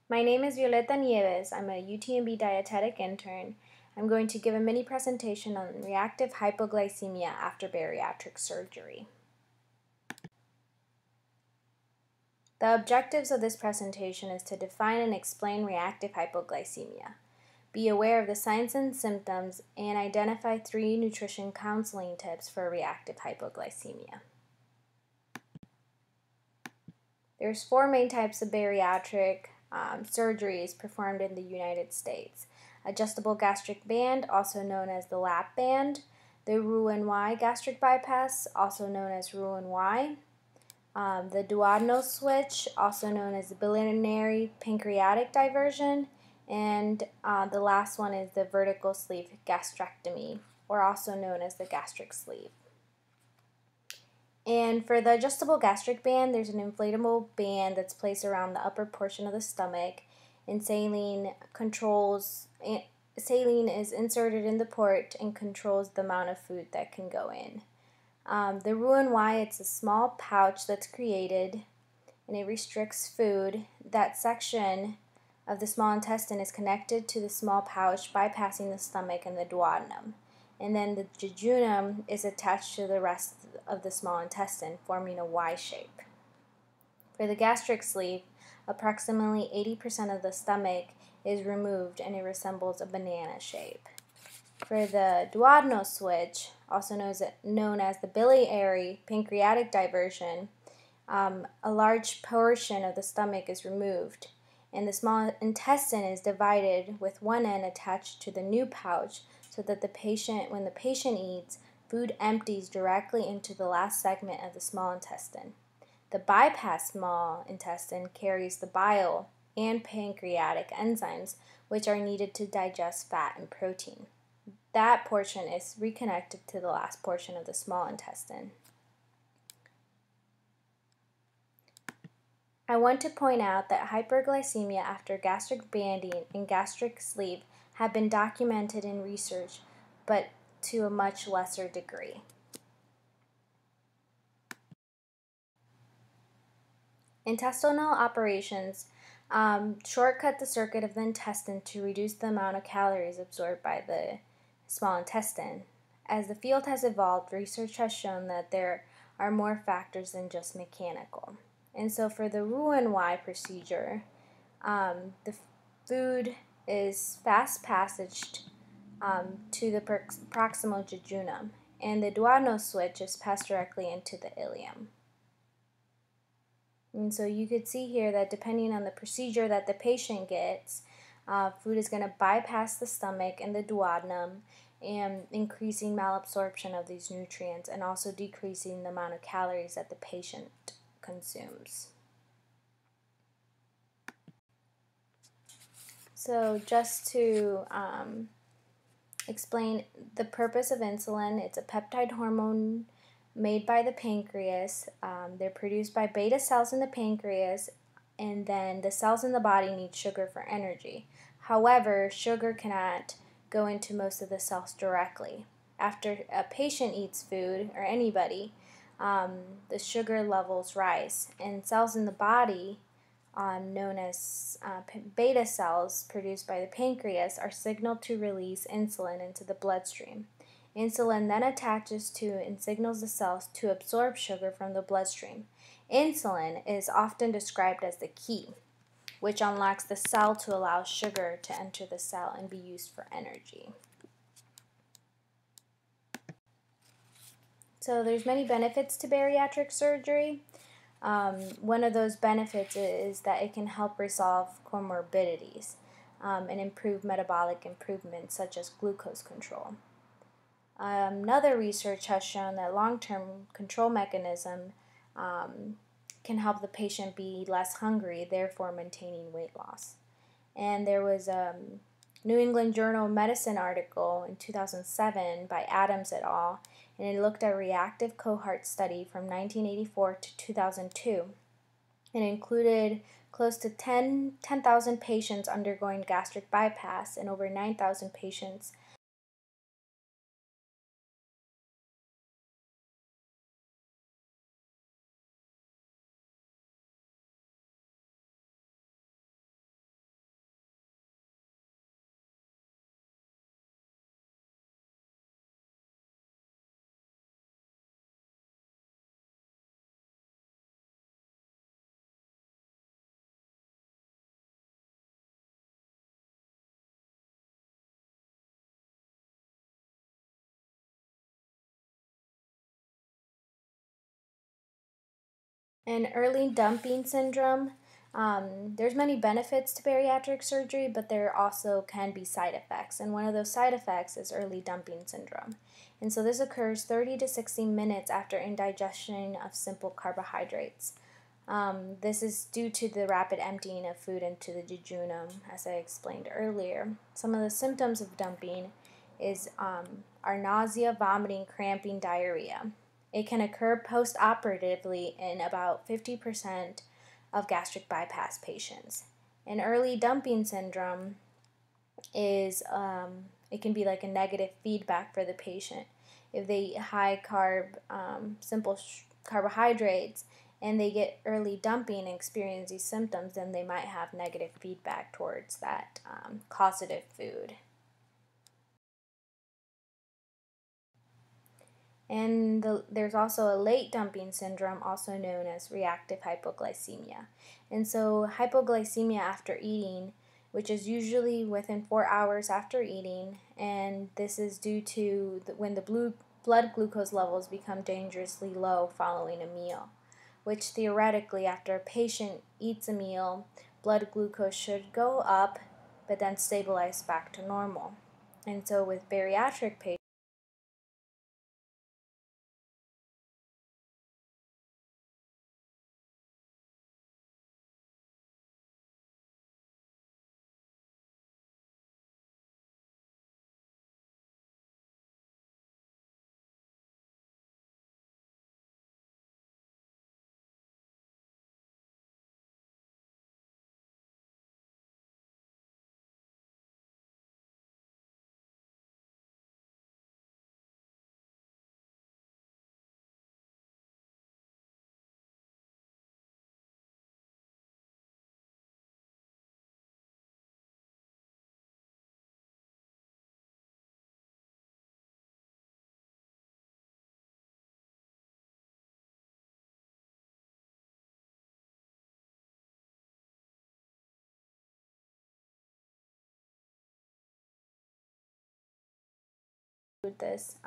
My name is Violeta Nieves. I'm a UTMB dietetic intern. I'm going to give a mini presentation on reactive hypoglycemia after bariatric surgery. The objectives of this presentation is to define and explain reactive hypoglycemia, be aware of the signs and symptoms, and identify 3 nutrition counseling tips for reactive hypoglycemia. There's 4 main types of bariatric surgeries performed in the United States. Adjustable gastric band, also known as the lap band, the Roux-en-Y gastric bypass, also known as Roux-en-Y, the duodenal switch, also known as the biliary pancreatic diversion, and the last one is the vertical sleeve gastrectomy, or also known as the gastric sleeve. And for the adjustable gastric band, there's an inflatable band that's placed around the upper portion of the stomach, and saline is inserted in the port and controls the amount of food that can go in. The Roux-en-Y, it's a small pouch that's created, and it restricts food. That section of the small intestine is connected to the small pouch, bypassing the stomach and the duodenum. And then the jejunum is attached to the rest of the small intestine, forming a Y shape. For the gastric sleeve, approximately 80% of the stomach is removed and it resembles a banana shape. For the duodenal switch, also known as the biliary pancreatic diversion, a large portion of the stomach is removed, and the small intestine is divided with one end attached to the new pouch, so that when the patient eats, food empties directly into the last segment of the small intestine. The bypass small intestine carries the bile and pancreatic enzymes, which are needed to digest fat and protein. That portion is reconnected to the last portion of the small intestine. I want to point out that hyperglycemia after gastric banding and gastric sleeve have been documented in research, but to a much lesser degree. Intestinal operations shortcut the circuit of the intestine to reduce the amount of calories absorbed by the small intestine. As the field has evolved, research has shown that there are more factors than just mechanical. And so for the Roux-en-Y procedure, the food is fast passaged to the proximal jejunum, and the duodenal switch is passed directly into the ileum. And so you could see here that depending on the procedure that the patient gets, food is going to bypass the stomach and the duodenum, and increasing malabsorption of these nutrients and also decreasing the amount of calories that the patient consumes. So just to explain the purpose of insulin, it's a peptide hormone made by the pancreas. They're produced by beta cells in the pancreas, and then the cells in the body need sugar for energy. However, sugar cannot go into most of the cells directly. After a patient eats food, or anybody, the sugar levels rise, and cells in the body, known as beta cells produced by the pancreas, are signaled to release insulin into the bloodstream. Insulin then attaches to and signals the cells to absorb sugar from the bloodstream. Insulin is often described as the key, which unlocks the cell to allow sugar to enter the cell and be used for energy. So there's many benefits to bariatric surgery. One of those benefits is that it can help resolve comorbidities and improve metabolic improvements such as glucose control. Another research has shown that long-term control mechanism can help the patient be less hungry, therefore maintaining weight loss. And there was a New England Journal of Medicine article in 2007 by Adams et al., and it looked at reactive cohort study from 1984 to 2002. It included close to 10,000 patients undergoing gastric bypass and over 9,000 patients And early dumping syndrome, there's many benefits to bariatric surgery, but there also can be side effects. And one of those side effects is early dumping syndrome. And so this occurs 30 to 60 minutes after indigestion of simple carbohydrates. This is due to the rapid emptying of food into the jejunum, as I explained earlier. Some of the symptoms of dumping are nausea, vomiting, cramping, diarrhea. It can occur post-operatively in about 50% of gastric bypass patients. And early dumping syndrome is it can be like a negative feedback for the patient. If they eat high carb, simple carbohydrates, and they get early dumping and experience these symptoms, then they might have negative feedback towards that causative food. And there's also a late dumping syndrome, also known as reactive hypoglycemia. And so hypoglycemia after eating, which is usually within 4 hours after eating, and this is due to when the blood glucose levels become dangerously low following a meal, which theoretically after a patient eats a meal, blood glucose should go up, but then stabilize back to normal. And so with bariatric patients, this.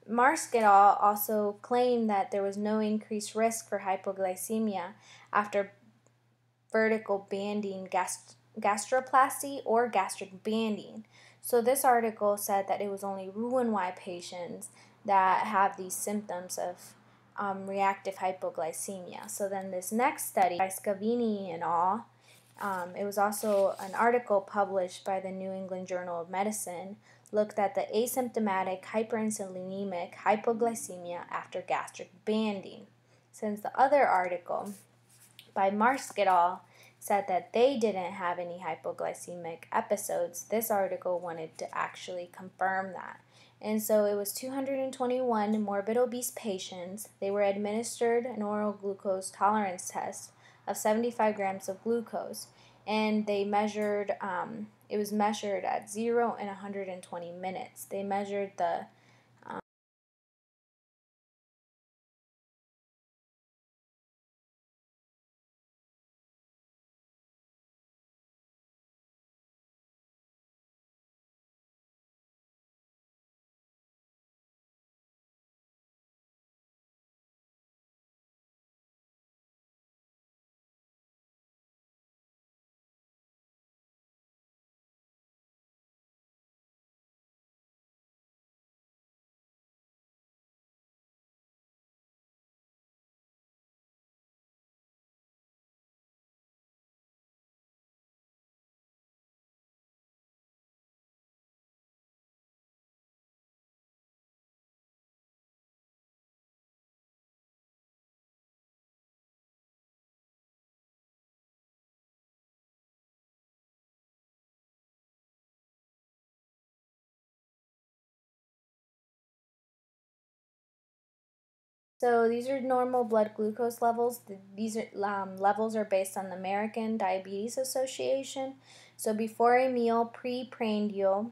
Marsk et al. Also claimed that there was no increased risk for hypoglycemia after vertical banding gastroplasty or gastric banding. So this article said that it was only Roux-en-Y patients that have these symptoms of reactive hypoglycemia. So then this next study by Scavini et al., it was also an article published by the New England Journal of Medicine, looked at the asymptomatic hyperinsulinemic hypoglycemia after gastric banding. Since the other article by Marsk et al. Said that they didn't have any hypoglycemic episodes, this article wanted to actually confirm that. And so it was 221 morbid obese patients. They were administered an oral glucose tolerance test of 75 grams of glucose, and they measured, it was measured at 0 and 120 minutes. They measured the So these are normal blood glucose levels. These levels are based on the American Diabetes Association. So before a meal, pre-prandial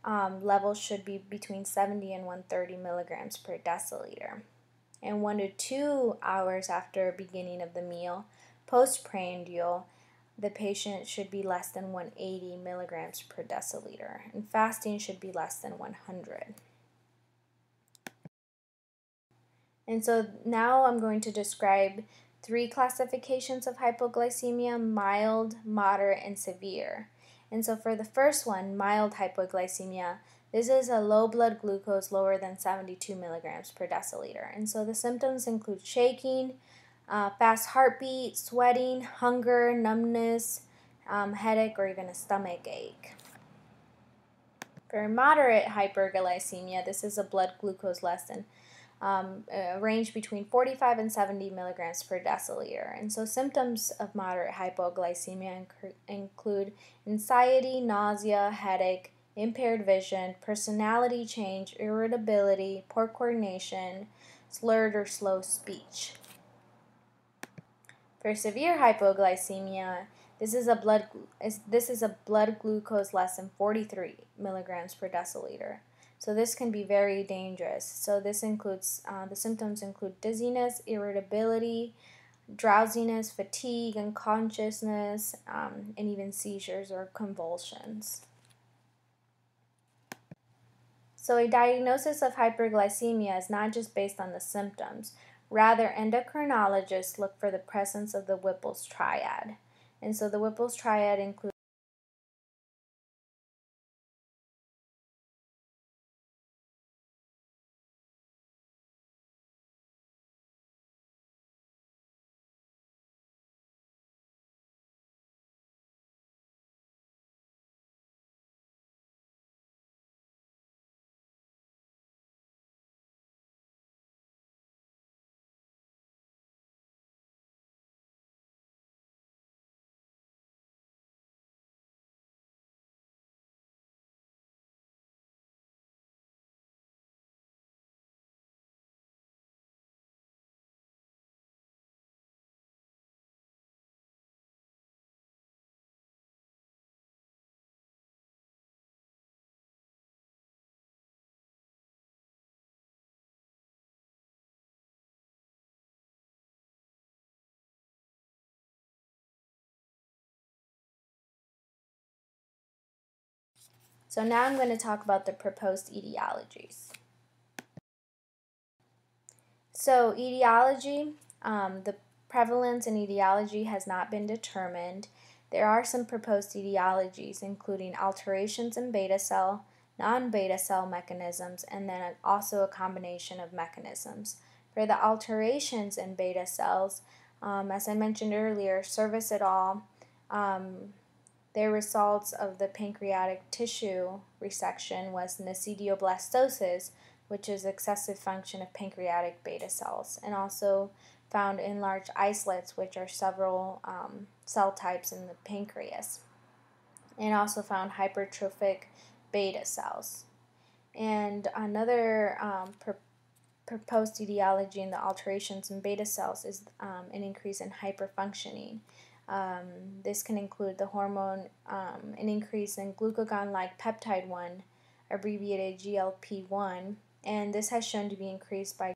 levels should be between 70 and 130 milligrams per deciliter. And 1 to 2 hours after beginning of the meal, postprandial, the patient should be less than 180 milligrams per deciliter. And fasting should be less than 100. And so now I'm going to describe three classifications of hypoglycemia: mild, moderate, and severe. And so for the first one, mild hypoglycemia, this is a low blood glucose lower than 72 milligrams per deciliter. And so the symptoms include shaking, fast heartbeat, sweating, hunger, numbness, headache, or even a stomach ache. For moderate hyperglycemia, this is a blood glucose less than range between 45 and 70 milligrams per deciliter. And so symptoms of moderate hypoglycemia include anxiety, nausea, headache, impaired vision, personality change, irritability, poor coordination, slurred or slow speech. For severe hypoglycemia, this is a blood glucose less than 43 milligrams per deciliter. So this can be very dangerous. So this includes the symptoms include dizziness, irritability, drowsiness, fatigue, unconsciousness, and even seizures or convulsions. So a diagnosis of hyperglycemia is not just based on the symptoms. Rather, endocrinologists look for the presence of the Whipple's triad. And so the Whipple's triad includes So now I'm going to talk about the proposed etiologies. So etiology, the prevalence and etiology has not been determined. There are some proposed etiologies, including alterations in beta cell, non-beta cell mechanisms, and then also a combination of mechanisms. For the alterations in beta cells, as I mentioned earlier, Service et al., their results of the pancreatic tissue resection was nocidioblastosis, which is excessive function of pancreatic beta cells, and also found in large isolates, which are several cell types in the pancreas, and also found hypertrophic beta cells. And another proposed etiology in the alterations in beta cells is an increase in hyperfunctioning. This can include the hormone, an increase in glucagon-like peptide 1, abbreviated GLP-1, and this has shown to be increased by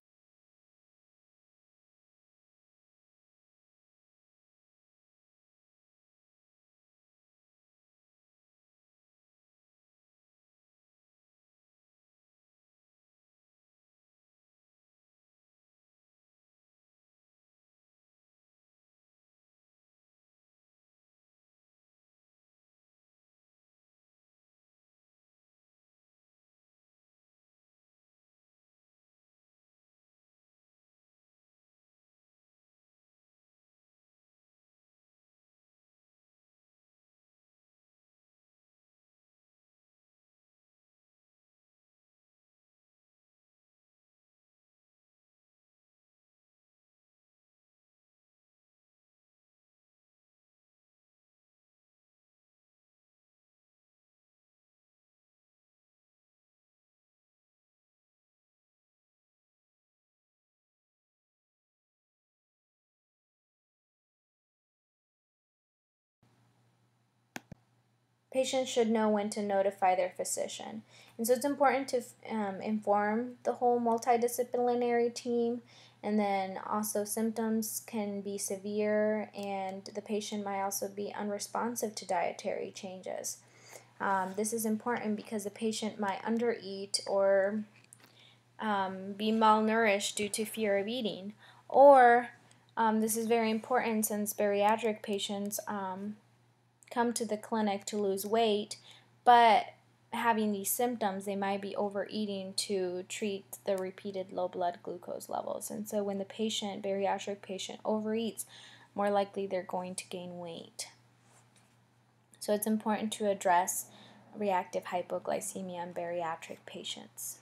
patients should know when to notify their physician. And so it's important to inform the whole multidisciplinary team, and then also symptoms can be severe and the patient might also be unresponsive to dietary changes. This is important because the patient might undereat or be malnourished due to fear of eating, or This is very important since bariatric patients come to the clinic to lose weight, but having these symptoms, they might be overeating to treat the repeated low blood glucose levels. And so when the bariatric patient overeats, more likely they're going to gain weight. So it's important to address reactive hypoglycemia in bariatric patients.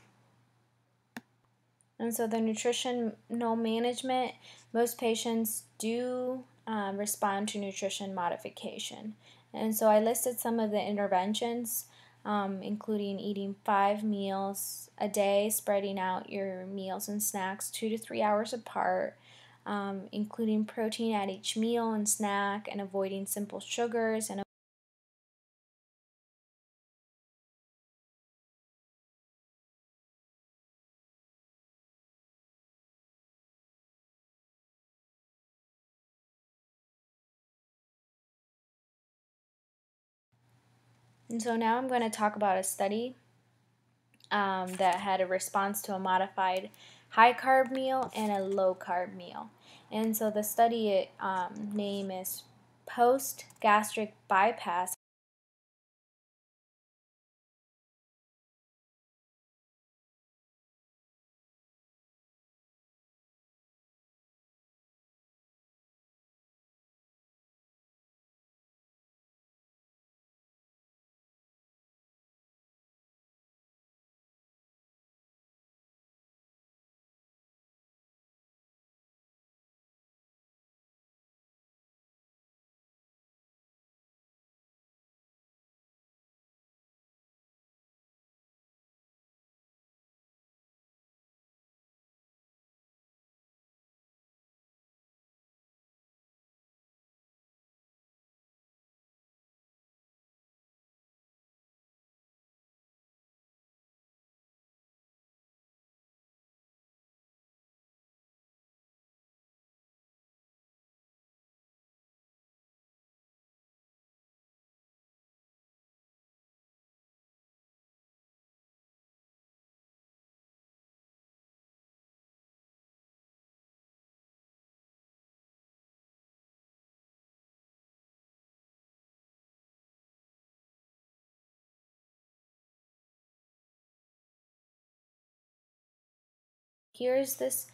And so the nutritional management, most patients do respond to nutrition modification. And so I listed some of the interventions, including eating 5 meals a day, spreading out your meals and snacks 2 to 3 hours apart, including protein at each meal and snack, and avoiding simple sugars and so now I'm going to talk about a study that had a response to a modified high carb meal and a low carb meal. And so the study name is post gastric bypass. Here's this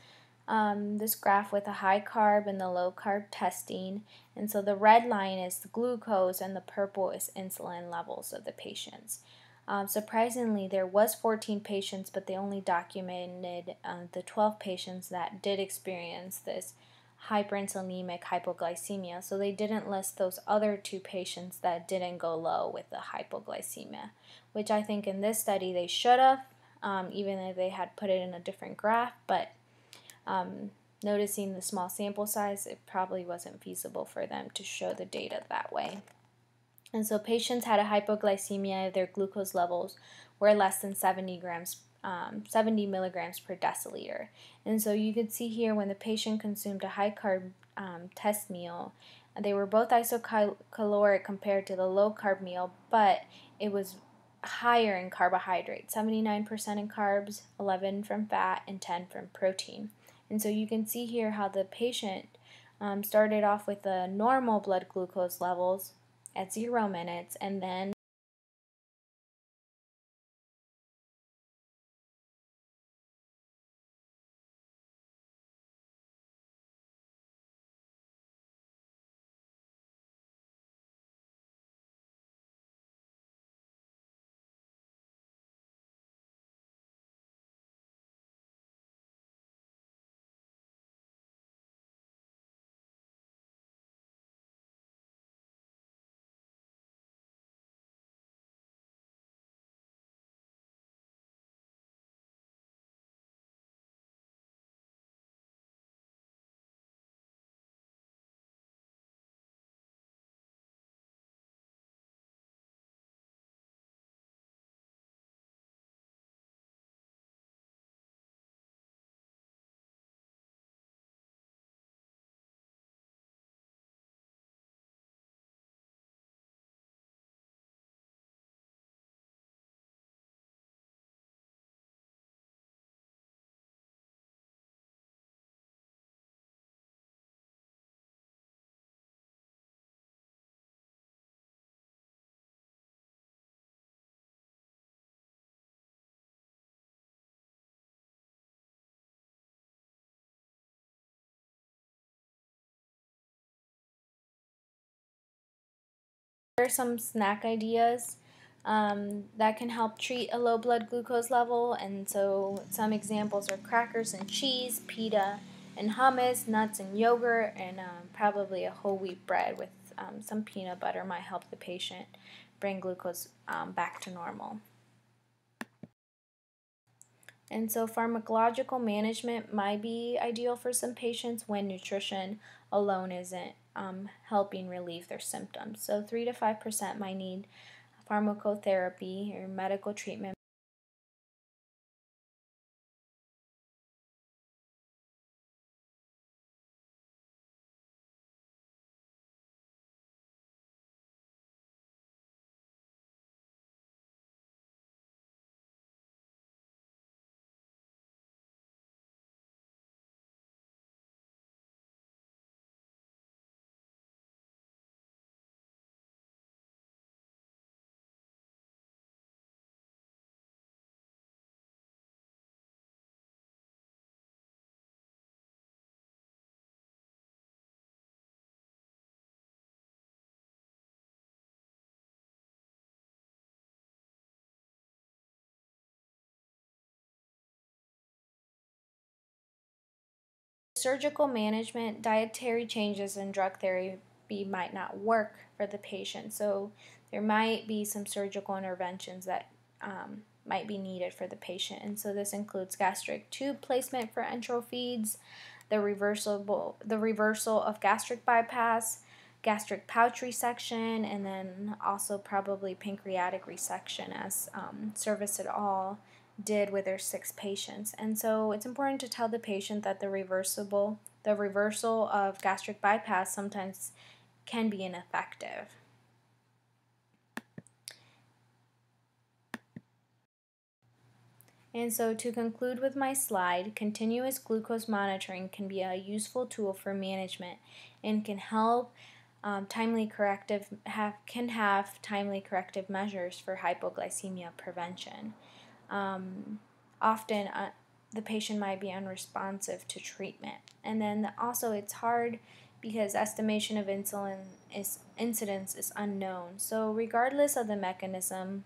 graph with the high carb and the low carb testing. And so the red line is the glucose and the purple is insulin levels of the patients. Surprisingly, there was 14 patients, but they only documented the 12 patients that did experience this hyperinsulinemic hypoglycemia. So they didn't list those other 2 patients that didn't go low with the hypoglycemia, which I think in this study they should have, even if they had put it in a different graph, but noticing the small sample size, it probably wasn't feasible for them to show the data that way. And so patients had a hypoglycemia if their glucose levels were less than 70 milligrams per deciliter. And so you could see here when the patient consumed a high carb test meal, they were both isocaloric compared to the low carb meal, but it was higher in carbohydrates, 79% in carbs, 11 from fat, and 10 from protein. And so you can see here how the patient started off with the normal blood glucose levels at 0 minutes, and then Here are some snack ideas that can help treat a low blood glucose level, and so some examples are crackers and cheese, pita and hummus, nuts and yogurt, and probably a whole wheat bread with some peanut butter might help the patient bring glucose back to normal. And so pharmacological management might be ideal for some patients when nutrition alone isn't helping relieve their symptoms. So 3 to 5% might need pharmacotherapy or medical treatment. Surgical management, dietary changes, and drug therapy might not work for the patient. So there might be some surgical interventions that might be needed for the patient. And so this includes gastric tube placement for enteral feeds, the reversal of gastric bypass, gastric pouch resection, and then also probably pancreatic resection, as Service et al. Did with their 6 patients. And so it's important to tell the patient that the reversal of gastric bypass sometimes can be ineffective. And so to conclude with my slide, continuous glucose monitoring can be a useful tool for management and can help have timely corrective measures for hypoglycemia prevention. Often the patient might be unresponsive to treatment. And then also it's hard because estimation of incidence is unknown. So regardless of the mechanism,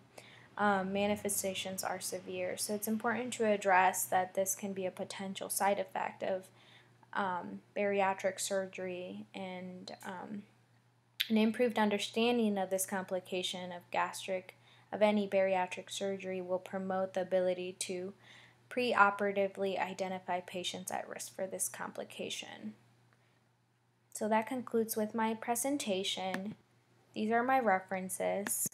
manifestations are severe. So it's important to address that this can be a potential side effect of bariatric surgery, and an improved understanding of this complication of any bariatric surgery will promote the ability to preoperatively identify patients at risk for this complication. So that concludes with my presentation. These are my references.